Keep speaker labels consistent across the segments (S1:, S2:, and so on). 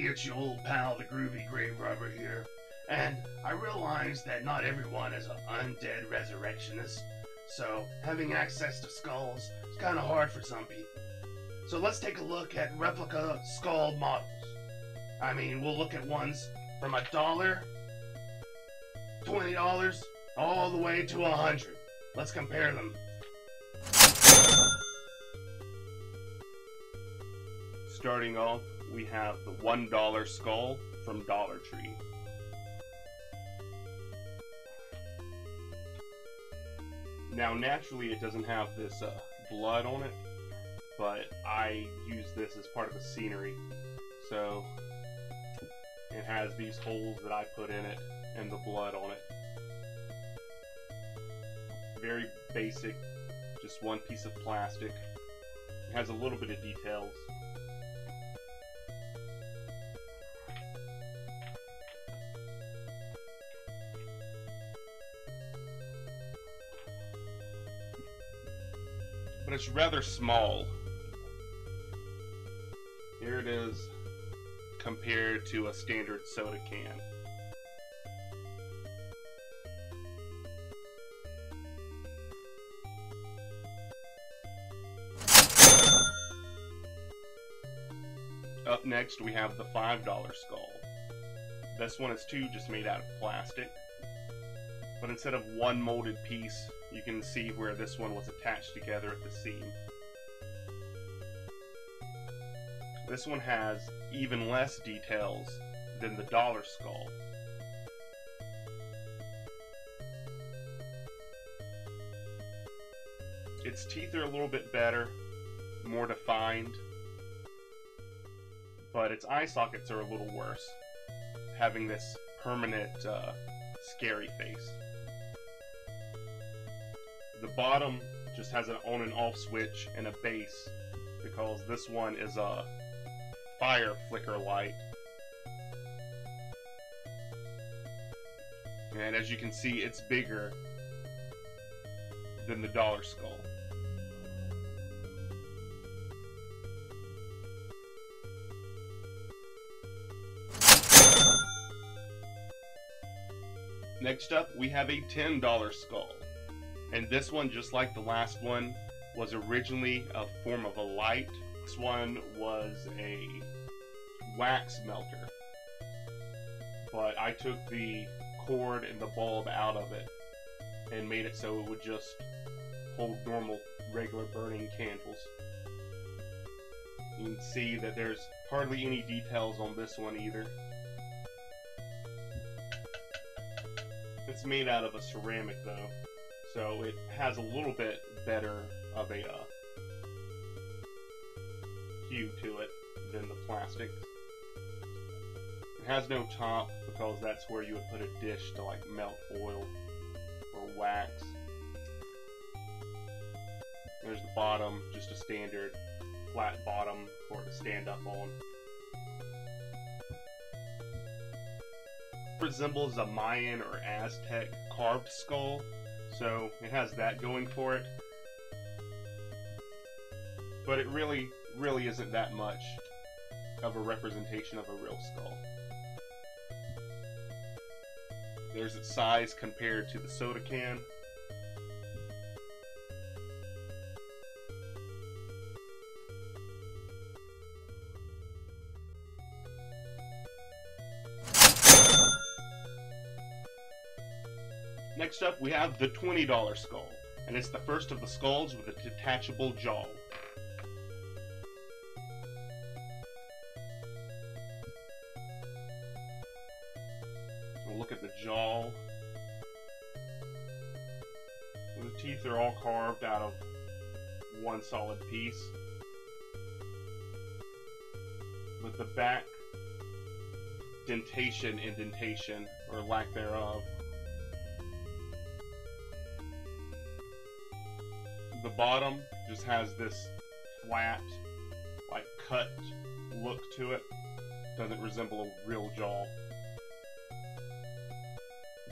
S1: it's your old pal, the Groovy Grave Robber here, and I realize that not everyone is an undead resurrectionist, so having access to skulls is kind of hard for some people. So let's take a look at replica skull models. I mean, we'll look at ones from $1, $20, all the way to $100. Let's compare them.
S2: Starting off, we have the $1 skull from Dollar Tree. Now, naturally, it doesn't have this blood on it, but I use this as part of the scenery. So, it has these holes that I put in it and the blood on it. Very basic, just one piece of plastic. It has a little bit of details. But it's rather small. Here it is compared to a standard soda can. Up next we have the $5 skull. This one is too just made out of plastic, but instead of one molded piece, you can see where this one was attached together at the seam. This one has even less details than the dollar skull. Its teeth are a little bit better, more defined, but its eye sockets are a little worse, having this permanent scary face. The bottom just has an on and off switch and a base, because this one is a fire flicker light. And as you can see, it's bigger than the dollar skull. Next up, we have a $10 skull. And this one, just like the last one, was originally a form of a light. This one was a wax melter. But I took the cord and the bulb out of it and made it so it would just hold normal, regular burning candles. You can see that there's hardly any details on this one either. It's made out of a ceramic though, so it has a little bit better of a hue to it than the plastic. It has no top because that's where you would put a dish to like melt oil or wax. There's the bottom, just a standard flat bottom for it to stand up on. Resembles a Mayan or Aztec carved skull, so it has that going for it, but it really isn't that much of a representation of a real skull. There's its size compared to the soda can. Next up, we have the $20 skull, and it's the first of the skulls with a detachable jaw. We'll look at the jaw. The teeth are all carved out of one solid piece, with the back indentation, or lack thereof. The bottom just has this flat, like cut look to it. Doesn't resemble a real jaw.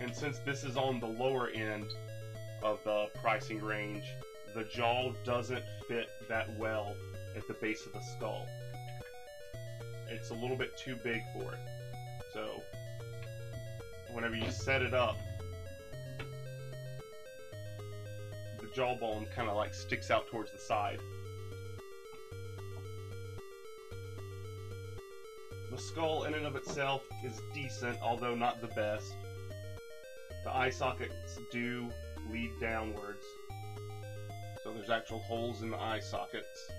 S2: And since this is on the lower end of the pricing range, the jaw doesn't fit that well at the base of the skull. it's a little bit too big for it. So whenever you set it up, the jawbone kind of like sticks out towards the side. The skull in and of itself is decent, although not the best. The eye sockets do lead downwards, so there's actual holes in the eye sockets.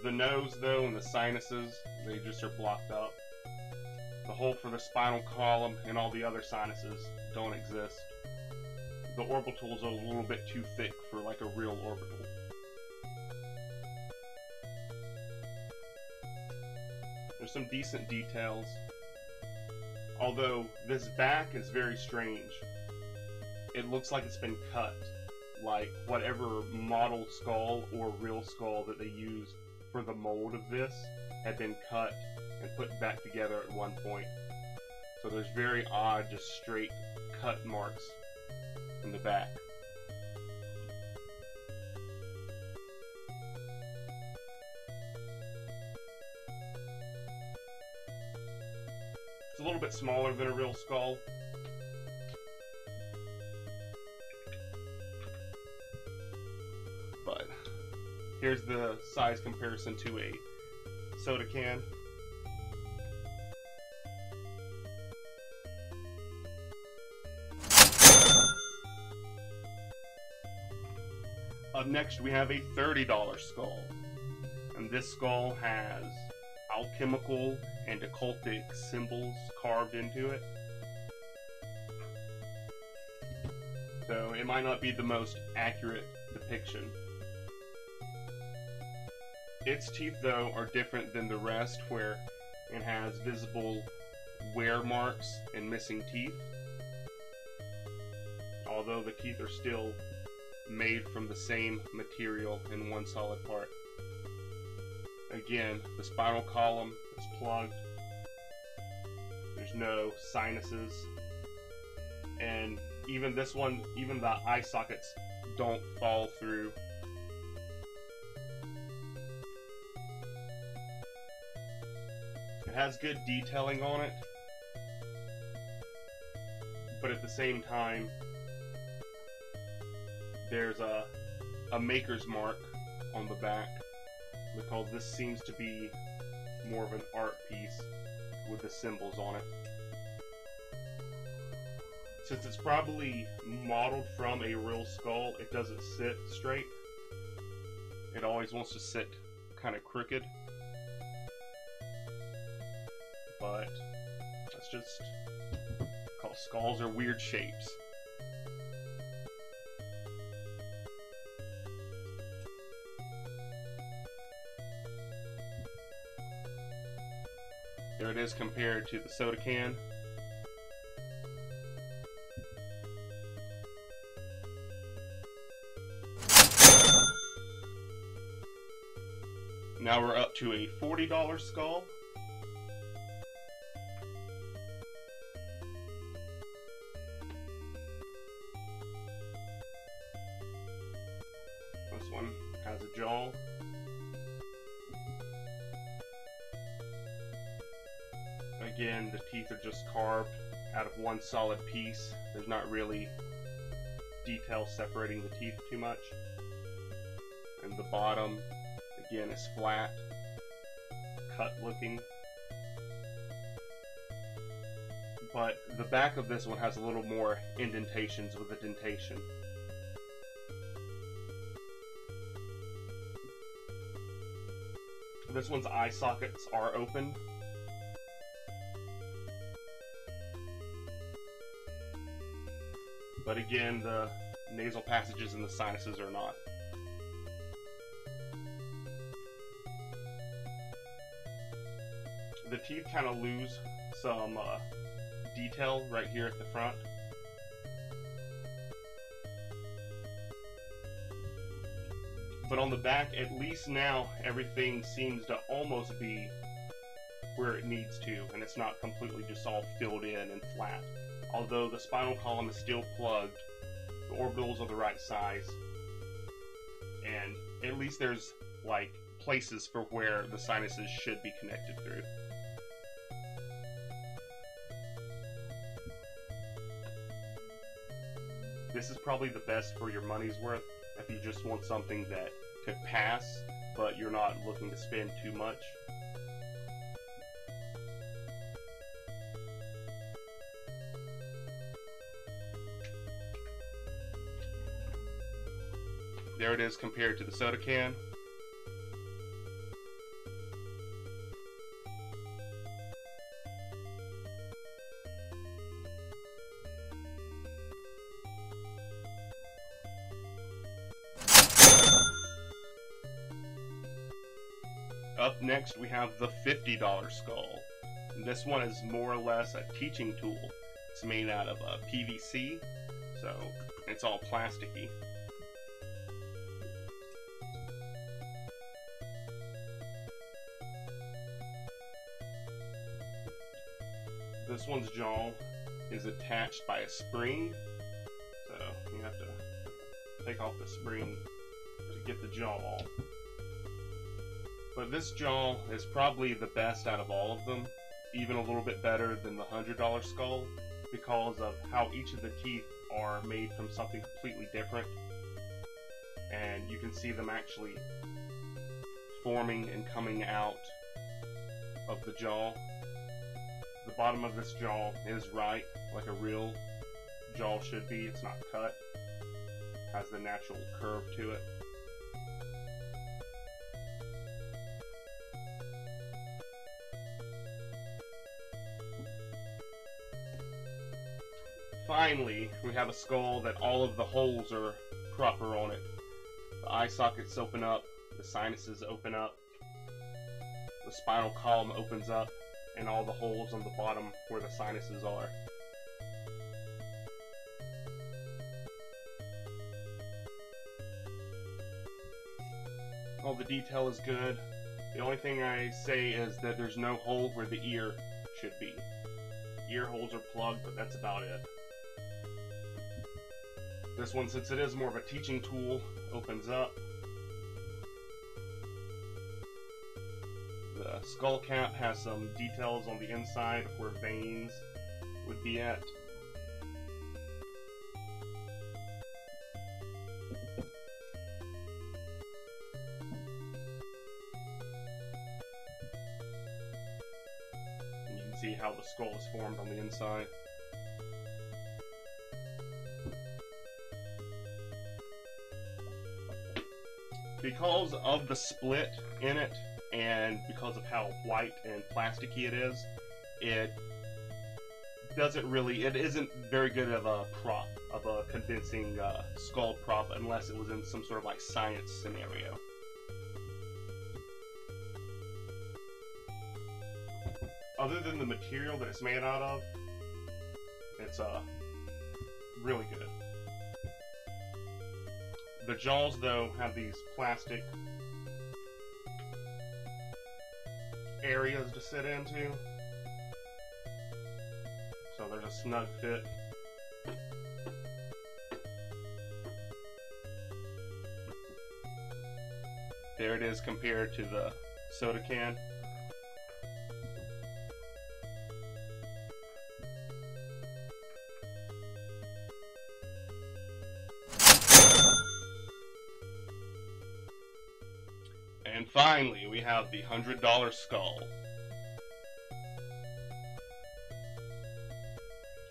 S2: The nose, though, and the sinuses, they just are blocked up. The hole for the spinal column and all the other sinuses don't exist. The orbitals are a little bit too thick for like a real orbital. There's some decent details, although this back is very strange. It looks like it's been cut, like whatever model skull or real skull that they use for the mold of this had been cut and put back together at one point. So there's very odd, just straight cut marks in the back. It's a little bit smaller than a real skull. But here's the size comparison to a soda can. Up next we have a $30 skull. And this skull has alchemical and occultic symbols carved into it. So it might not be the most accurate depiction. Its teeth, though, are different than the rest, where it has visible wear marks and missing teeth. Although the teeth are still made from the same material in one solid part. Again, the spinal column is plugged. There's no sinuses. And even this one, even the eye sockets don't fall through. It has good detailing on it, but at the same time, there's a maker's mark on the back, because this seems to be more of an art piece with the symbols on it. Since it's probably modeled from a real skull, it doesn't sit straight. It always wants to sit kind of crooked. But that's just because skulls are weird shapes. There it is compared to the soda can. Now we're up to a $40 skull. This one has a jaw. Again, the teeth are just carved out of one solid piece. There's not really detail separating the teeth too much. And the bottom, again, is flat, cut looking. But the back of this one has a little more indentations with a dentation. This one's eye sockets are open. But again, the nasal passages and the sinuses are not. The teeth kind of lose some detail right here at the front. But on the back, at least now, everything seems to almost be where it needs to, and it's not completely just all filled in and flat. Although the spinal column is still plugged, the orbitals are the right size, and at least there's like places for where the sinuses should be connected through. This is probably the best for your money's worth if you just want something that could pass, but you're not looking to spend too much. There it is compared to the soda can. Up next we have the $50 skull. This one is more or less a teaching tool. It's made out of PVC, so it's all plasticky. This one's jaw is attached by a spring, so you have to take off the spring to get the jaw off. But this jaw is probably the best out of all of them, even a little bit better than the $100 skull, because of how each of the teeth are made from something completely different, and you can see them actually forming and coming out of the jaw. The bottom of this jaw is right, like a real jaw should be. It's not cut. It has the natural curve to it. Finally, we have a skull that all of the holes are proper on it. The eye sockets open up, the sinuses open up, the spinal column opens up, and all the holes on the bottom where the sinuses are. All the detail is good. The only thing I say is that there's no hole where the ear should be. Ear holes are plugged, but that's about it. This one, since it is more of a teaching tool, opens up. The skull cap has some details on the inside of where veins would be at. And you can see how the skull is formed on the inside. Because of the split in it, and because of how white and plasticky it is, it isn't very good of a prop, of a convincing skull prop, unless it was in some sort of like science scenario. Other than the material that it's made out of, it's really good. The jaws, though, have these plastic areas to sit into, so there's a snug fit. There it is compared to the soda can. And finally, we have the $100 skull.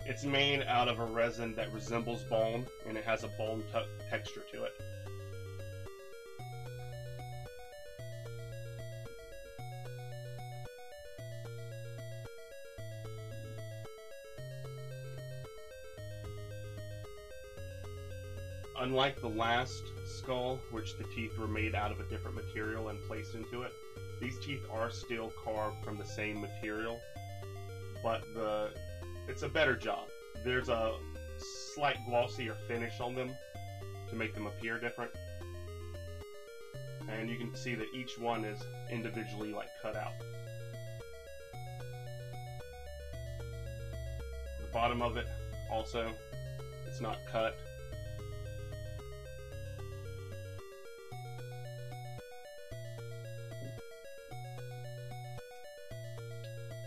S2: It's made out of a resin that resembles bone, and it has a bone texture to it. Unlike the last skull, which the teeth were made out of a different material and placed into it, these teeth are still carved from the same material, but it's a better job. There's a slight glossier finish on them to make them appear different, and you can see that each one is individually cut out. The bottom of it also, it's not cut.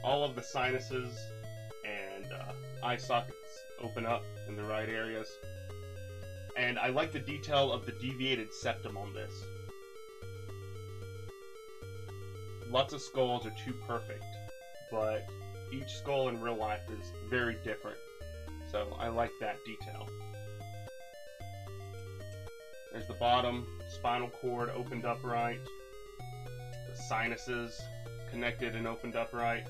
S2: all of the sinuses and eye sockets open up in the right areas. And I like the detail of the deviated septum on this. Lots of skulls are too perfect, but each skull in real life is very different. So I like that detail. There's the bottom, spinal cord opened upright, the sinuses connected and opened upright.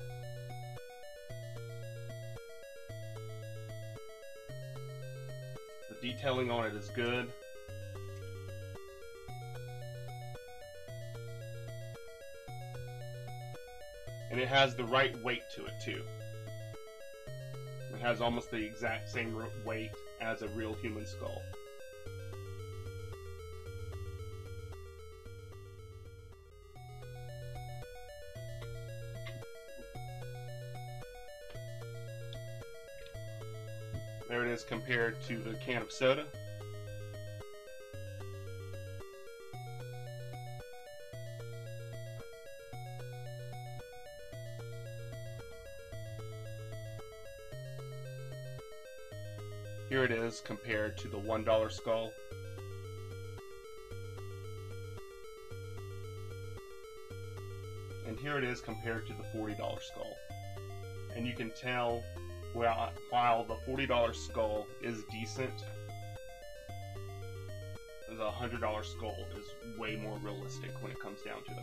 S2: The detailing on it is good. And it has the right weight to it too. It has almost the exact same weight as a real human skull. There it is compared to the can of soda. Here it is compared to the $1 skull. And here it is compared to the $40 skull. And you can tell while the $40 skull is decent, the $100 skull is way more realistic when it comes down to it.